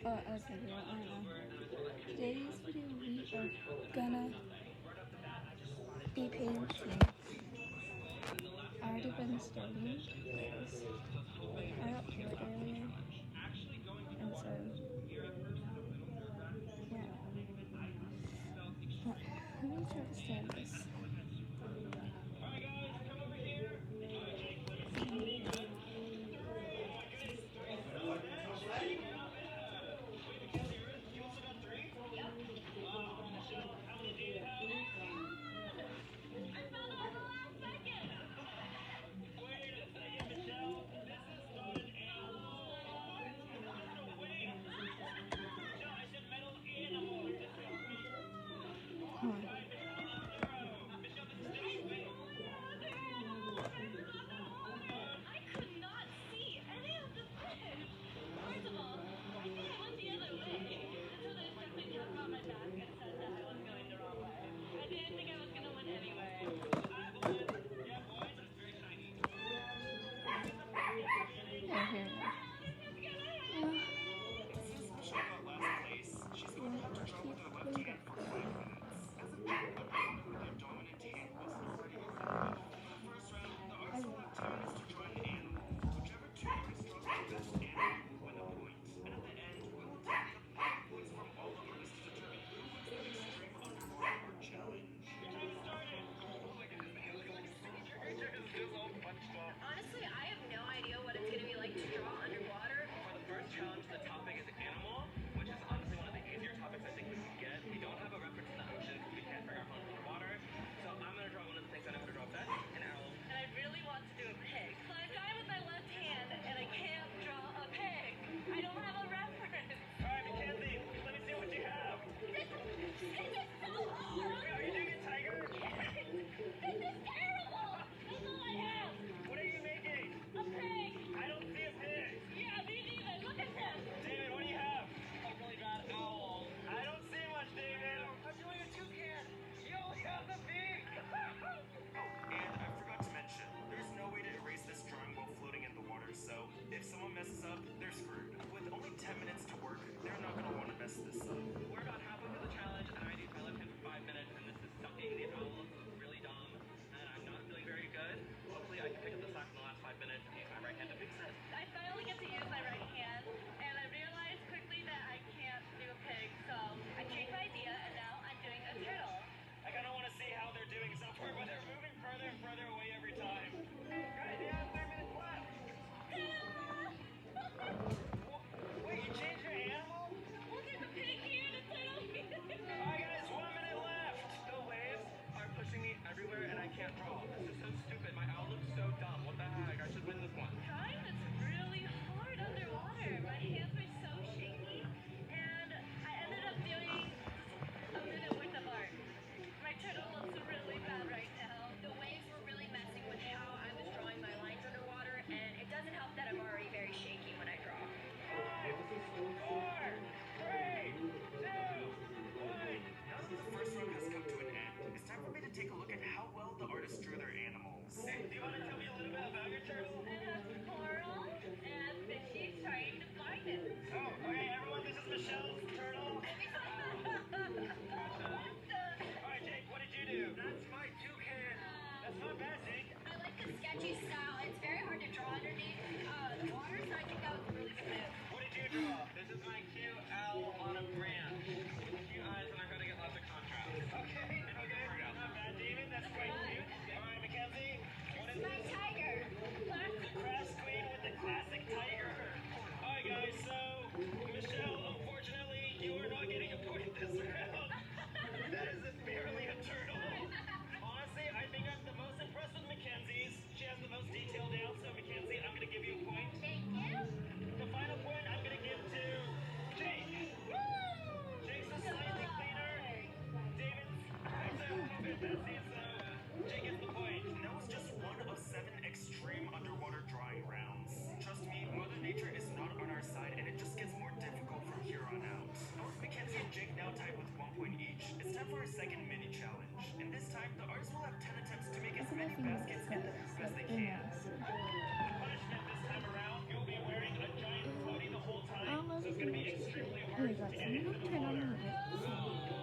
Okay, well, today's video we are gonna be painting. I already been starting because I got bored earlier, and so yeah. Let me try to stand this. Honestly, I have no idea what it's going to be like to draw underwater. For the first challenge, the topic is animal, which is honestly one of the easier topics I think we can get. We don't have a reference to the ocean because we can't figure out how to draw water. So I'm going to draw one of the things I know how to draw best, an owl. And I really want to do a pig. So I die with my left hand, and I can't draw a pig. I don't have a reference. All right, Mackenzie, let me see what you have. This is so hard. Wait, are you doing a tiger? This is terrible. That's all I have. What are you making? A pig. I don't see a pig. Yeah, me neither. Look at this. David, what do you have? A really bad owl. I don't see much, David. I'm doing a toucan. You only have the pig. And I forgot to mention, there's no way to erase this drawing while floating in the water, so if someone messes up, they're screwed. With only 10 minutes to work, they're not going to want to mess this up. We're about halfway through the challenge, and I need my left hand for 5 minutes, and this is sucking. The owl looks really dumb, and I'm not feeling very good. Hopefully I can pick up the slack in the last 5 minutes and use my right hand to fix it. I finally get to use my right hand, and I realized quickly that I can't do a pig, so I changed my idea, and now I'm doing a turtle. I kind of want to see how they're doing so far, but they're moving further and further away every time. Guys, you have 3 minutes left. Wait, you changed your animal? Look at the pig here, the turtle here. Alright guys, 1 minute left. The waves are pushing me everywhere and I can't draw. This is so stupid. My owl looks so dumb. What the heck? I should win this one. Guys, it's really hard underwater. My hands were so shaky, and I ended up doing a minute worth of art. My turtle looks really bad right now. The waves were really messing with how I was drawing my lines underwater, and it doesn't help that I'm already very shaky when I draw. 5, 4, 3, 2, 1. Now that the first round has come to an end, it's time for me to take a look at how well the artists drew their animals. Hey, do you want to tell me a little bit about your turtle? It has coral and fishies trying to find it. Oh, okay, everyone, this is Michelle's turtle. Alright, Jake, what did you do? That's my toucan. That's not bad, Jake. I like the sketchy style. It's very hard to draw underneath the water, so I think that was a really good move. What did you draw? This is my cute owl on a branch with cute eyes, and I'm going to get lots of contrast. Okay, not bad, David. That's quite cute. Alright, Mackenzie, what is My this? tiger. The Crafts Queen with the classic tiger. Alright, guys, so Michelle, unfortunately, you are not getting a point this round. That is barely a turtle. Honestly, I think I'm the most impressed with Mackenzie's. She has the most detail down, so Mackenzie, I'm going to give you a point. Thank you. The final point I'm going to give to Jake. Jake's is slightly cleaner. David's fantasy, so Jake gets the point. And that was just one of 7 extreme underwater drawing rounds. Trust me, Mother Nature is not on our side, and it just gets more difficult from here on out. Both Mackenzie and Jake now tied with 1 point each. It's time for our second mini challenge. And this time, the artists will have 10 attempts to make as many baskets in the hoop as they can. The punishment this time around, you'll be wearing a giant floaty the whole time. So it's going to be extremely Oh hard my god, to get someone into the turn on water. the lights.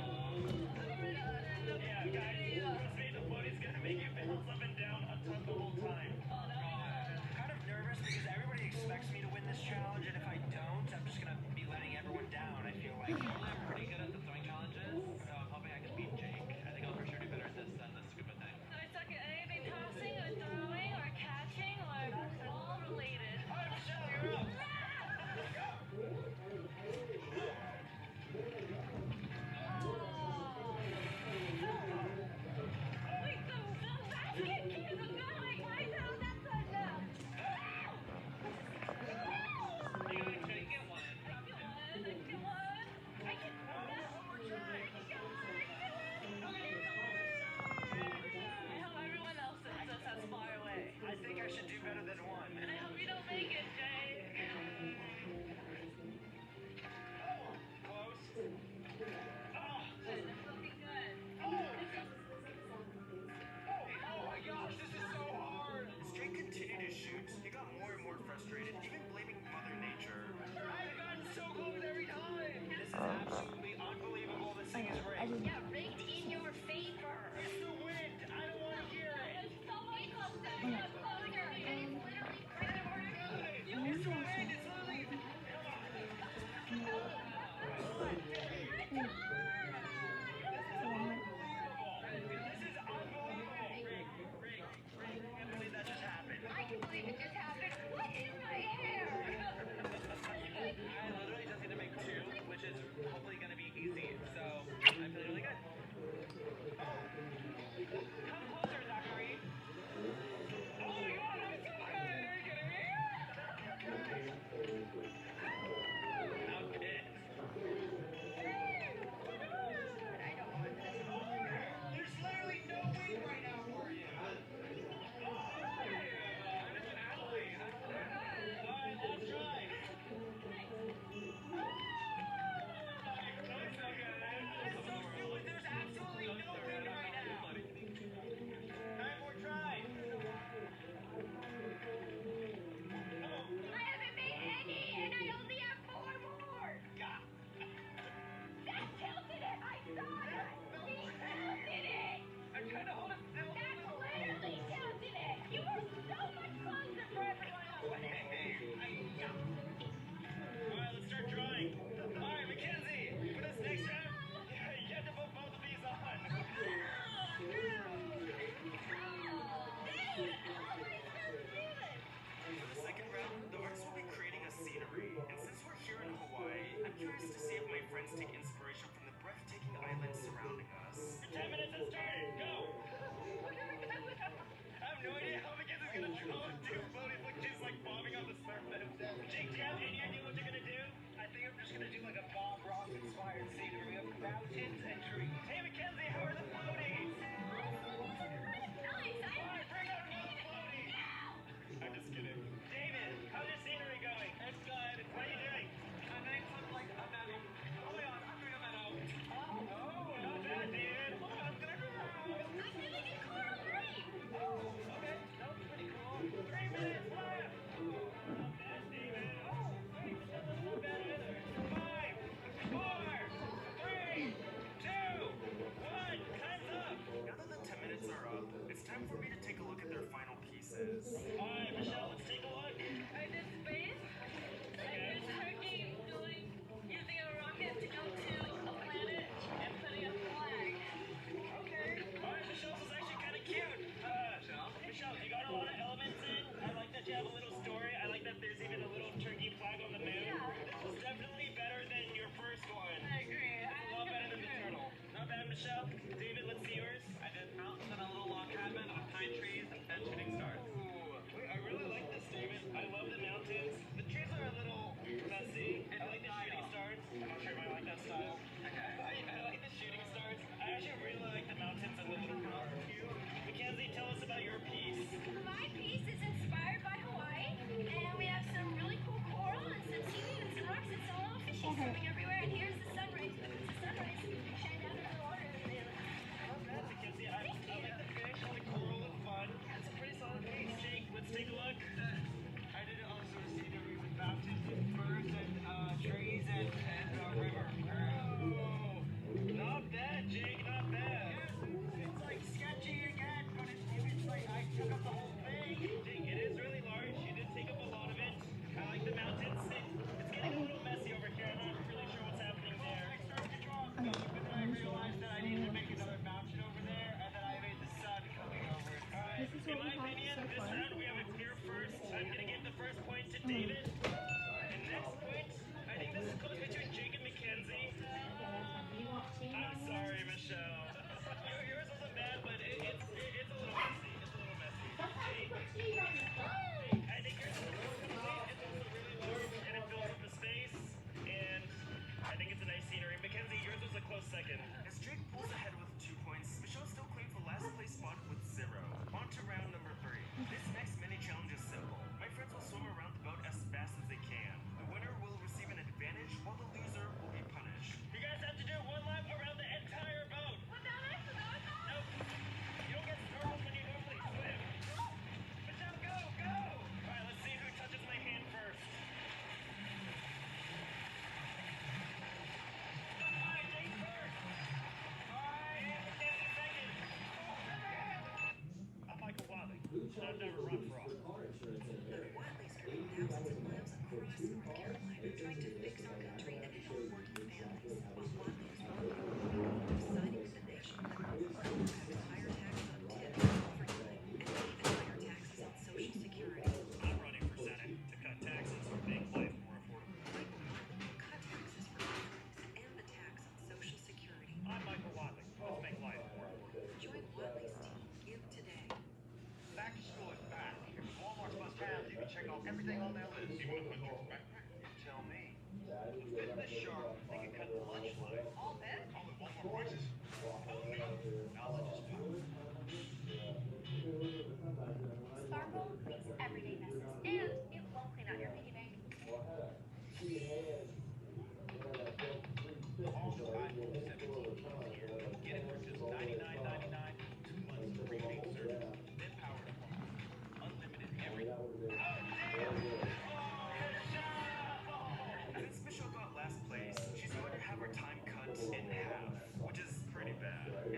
Yeah, guys, trust me, the floaty's gonna make you bounce up and down a ton the whole time. Kind of nervous because everybody expects me to win this challenge, and if I don't, I'm just gonna be letting everyone down, I feel like. I'm pretty good at the throwing challenges, so I'm hoping I can beat Jake. I think I'll for sure do better at this than the scuba thing. I suck at anything passing or throwing or catching or ball related. All right, Michelle, you're up. Wait, the basket keeps going. Why is that upside down? You gotta try to get one. I hope everyone else sends us as far away. I think I should do better than one. I hope you don't make it, Jay. Close. It's looking good. Oh my gosh, this is so hard! As Jake continued to shoot, he got more and more frustrated, even blaming Mother Nature. I've gotten so close every time! This is absolutely unbelievable. This thing is I rigged. didn't. Yeah, rigged in your favor. It's the wind! I don't want to hear it! There's so much closer. It's closer. And it's literally crazy. It's the wind! It's literally... This is unbelievable! Rigged. I can't believe that just happened. I can believe it just happened. What is my hair? I literally just need to make two, which is hopefully gonna be easy. So I'm feeling really good. Come closer, Zachary! Oh my god, I'm so good! Are you kidding me? I'm pissed. There's literally no wind right now for you. I'm just an athlete. Alright, last try. That's so good. That's so stupid. There's absolutely no wind right now. 9 more tries. I haven't made any, and I only have 4 more. That tilted it. I saw it. He tilted it. I'm trying to hold it still. That literally tilted it. You were so much closer for everyone else. Alright, let's start drawing. Alright, Mackenzie, for this next round, you have to put both of these on. For the second round, the artists will be creating a scenery. And since we're here in Hawaii, I'm curious to see if my friends take inspiration from the breathtaking islands surrounding us. Your 10 minutes has started. Go! I have no idea how Mackenzie's gonna draw two floaties like she's like bobbing on the surface. Jake, do you have any idea what you're gonna do? I think I'm just gonna do like a Bob Ross inspired scenery of mountains and trees. Hey Mackenzie, how are the floaties? Alright, bring out another floaty! I'm just kidding. David, how's your scenery going? It's good. What are you doing? I'm doing something like a meadow. Oh my god, I'm doing a meadow. Oh, not bad, David. Oh, I'm gonna cry. I'm doing a coral reef. Oh, okay. That was pretty cool. 3 minutes left. Not bad, David. Oh, wait, that wasn't bad either. 5, 4, 3, 2, I've never run for office. Wiley's driven thousands of miles across North Carolina trying to fix our country and help working families. While Wiley is siding with the nation that will have higher taxes on tips, overtime, and even higher taxes on Social Security. I'm running for Senate to cut taxes and make life more affordable. Cut taxes for families and the tax on Social Security. I'm Michael Watley. Let's make life more affordable. Join Wiley's team. Give today. Back to school is back. Walmart's must have. You can check off everything on their list. You want to put your backpack? You tell me. Fitness Shark. They can cut the lunch line. All this? All at Walmart prices. Knowledge is power. Sparkle makes everyday messes, and it won't clean out your piggy bank. Also, iPhone 17 is here. Get it for just $99.99. 2 months of free bank service. Then power to phone. Unlimited everything. Since Michelle got last place, she's going to have her time cut in half, which is pretty bad.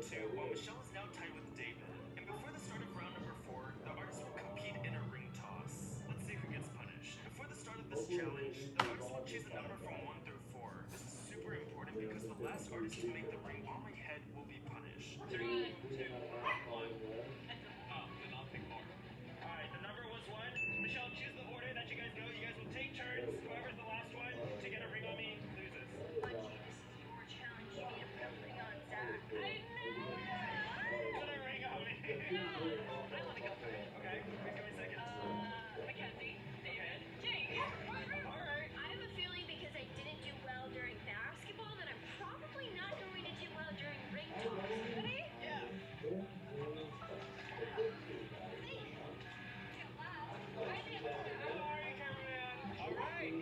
round 2, while Michelle is now tied with David. And before the start of round number 4, the artists will compete in a ring toss. Let's see who gets punished. Before the start of this challenge, the artists will choose a number from 1 through 4. This is super important because the last artist to make the ring on my head will be punished. 3, 2, 1. Oh, then I'll pick 4. Alright, the number was 1. Michelle, choose the order that you guys go. You guys will take turns. Whoever's the last one to get a ring on me loses. Bungie, this is your challenge. You need to put a ring on Zach. Put a ring on me. I want to go for it. Okay, who's going second? Mackenzie, David, Jake. Alright. I have a feeling because I didn't do well during basketball that I'm probably not going to do well during ring toss. Ready? Yeah. How are you, cameraman? Alright.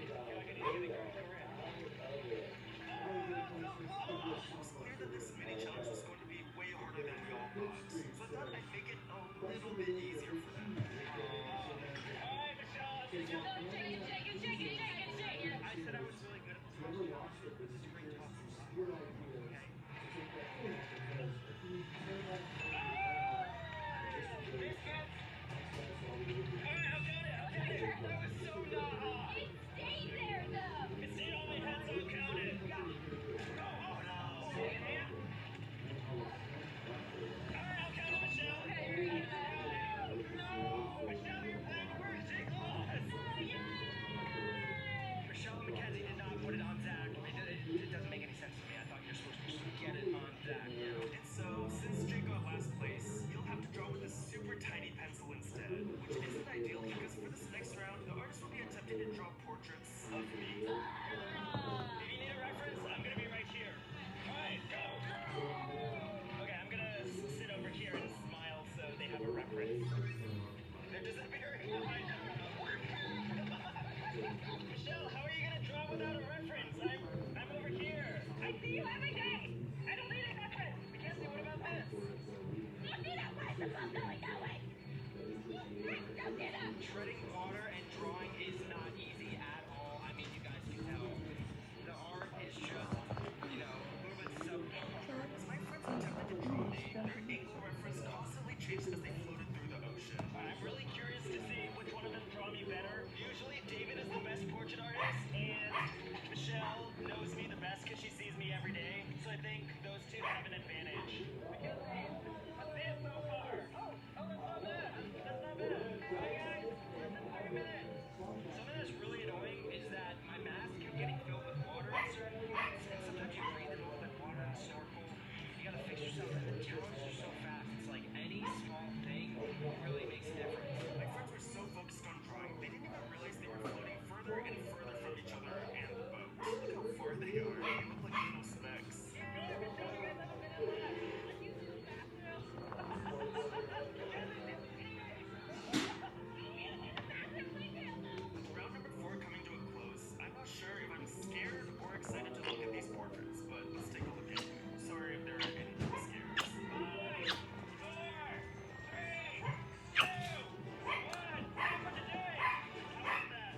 It's clear that this mini challenge was going to be way harder than we all thought. So I thought I'd make it a little bit easier for them. Alright, Michelle. Shake it. I said I was really good at this question. This is ring toss. Okay. Biscuits. Alright, I'll count it. That was so not hot. It stayed there though. It stayed on my head, so I'll count it. Go. Oh, no. Alright, I'll count it, Michelle. No. Michelle, you're playing worse. Jake lost. Michelle and Mackenzie did not put it on Zach. It doesn't make any sense to me. I thought you're supposed to get it on Zach. And so, since Jake got last place, you'll have to draw with a super tiny pencil instead, which isn't ideal because for this next round, the artist will be attempting to draw portraits of me. If you need a reference, I'm gonna be right here. Alright, go! Okay, I'm gonna sit over here and smile so they have a reference. They're disappearing. Michelle, how are you gonna draw without a reference? I'm over here. I see you every day. I don't need a reference. Mackenzie, what about this? Look it up. Where's the phone going? That way. Look it up. Treading water and drawing is not easy at all. I mean, you guys can tell. The art is just, moving so As my friends attempted to draw me, their angle reference constantly changed as they floated through the ocean. I'm really curious to see which one of them draw me better. Usually David is the best portrait artist, and Michelle knows me the best because she sees me every day. So I think those two have an advantage. Because I see it so far. Oh, that's not bad. That's not bad. Bye guys. Less than 30 minutes. Something that's really annoying is that my mask kept getting filled with water at certain points, and sometimes you breathe in a little bit of water and snorkel. You gotta fix yourself, and the challenges are so fast. It's like any small thing really makes a difference. My friends were so focused on drawing, they didn't even realize they were floating further and further from each other and the boat. Look how far they are. They look like little specks. With round number 4 coming to a close, I'm not sure if I'm scared or excited to look at these portraits, but let's take a look at them. Sorry if there are any scares. 5, 4, 3, 2, 1. Stop what you're doing. How about that?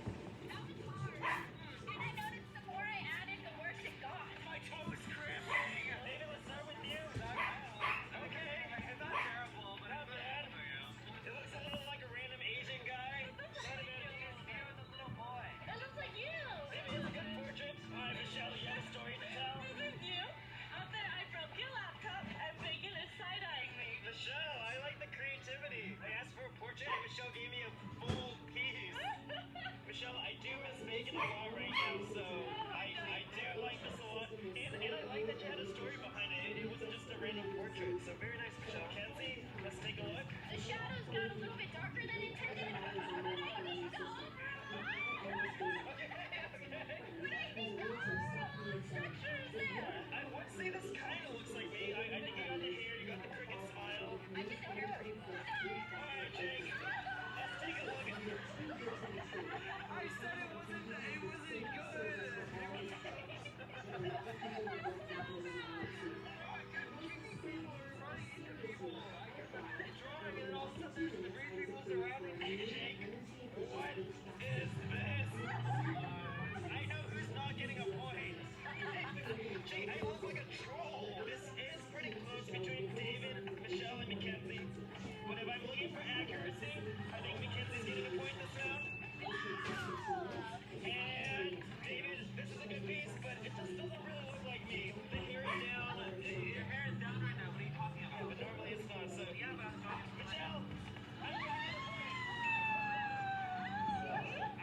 That was hard. And I noticed the more I added, the worse it got. My toe is cramping. David, let's start with you. Okay, it's not terrible, but not bad. It looks a little like a random Asian guy. Not a bad piece. Here with a little boy. That looks like you. Maybe it's a good portrait. Alright, Michelle, you have a story to tell? This is you. Out there, I broke your laptop and Megan is side-eyeing me. Michelle, I like the creativity. I asked for a portrait and Michelle gave me a full piece. Michelle, I do miss Megan a lot right now, so I do like this a lot. And I like that you had a story behind it. It wasn't just a random portrait. So very nice, Michelle. Kenzie, let's take a look. The shadows got a little bit darker than intended, but I think the overall structure is there. I would say this kind of looks like me. I think you got the hair, you got the cricket smile. I did the hair pretty well. Alright, Jake. Let's take a look at her. I said it wasn't good. And David, this is a good piece, but it just doesn't really look like me. The hair is down. Your hair is down right now. What are you talking about? But normally it's not. So Yeah, but Michelle, I'm giving you the point.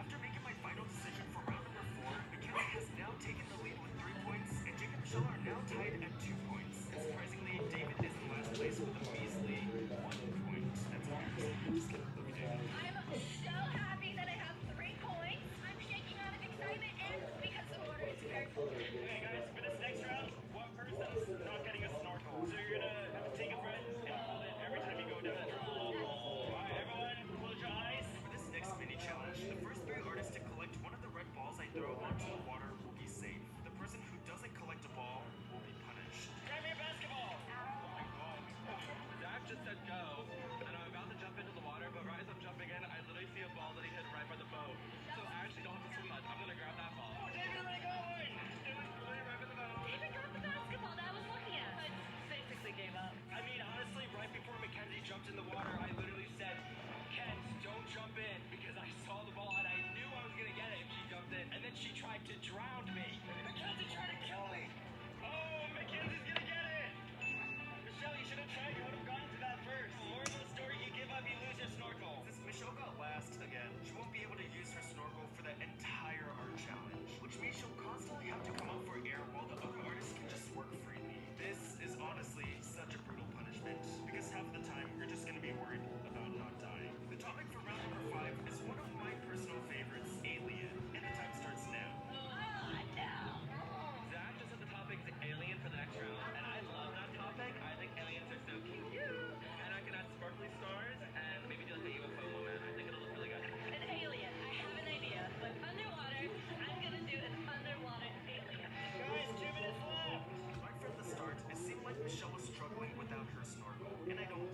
After making my final decision for round number 4, Mackenzie has now taken the lead with 3 points, and Jake and Michelle are now tied at 2 points. And surprisingly, David is in last place with a measly 1 point. That's all. I'm so happy that I have 3 points. I'm shaking out of excitement and because the water is very cold. Okay, guys, for this next round, one person's not getting a snorkel. So you're gonna have to take a breath and hold it every time you go down. Alright, everyone, close your eyes. For this next mini challenge, the first 3 artists to collect one of the red balls I throw onto the water will be safe. The person who doesn't collect a ball will be punished. Grab your basketball. Zach just said go, and I'm about to jump into the water, but right as I'm jumping in, I literally see a ball that he hit right by the boat. So I actually don't have to swim much. I'm gonna grab that ball. Oh, David, let it go. Literally right by the boat. David got the basketball that I was looking at. I basically gave up. I mean, honestly, right before Mackenzie jumped in the water, I literally said, Kent, don't jump in, because I saw the ball and I knew I was gonna get it if she jumped in. And then she tried to drown me. Mackenzie tried to kill me. Oh, Mackenzie's gonna get it. Michelle, you should have tried. You would have gotten to that first. Moral of the story, you give up, you lose your snorkel. Since Michelle got last again, she won't be able to use her snorkel for the entire art challenge, which means she'll constantly have to come up for air while the other artists can just work freely. This is honestly such a brutal punishment, because half the time you're just gonna be worried about not dying. The topic for round number 5 is one of my personal favorites, Alien, and the time starts now. Zach just said the topic is alien for the next round, and I love that topic. I think aliens are so cute. And I can add sparkly stars and maybe do like a UFO moment. I think it'll look really good. An alien. I have an idea. But underwater, I'm gonna do an underwater alien. Guys, 2 minutes left. Right from the start, it seemed like Michelle was struggling without her snorkel, and I don't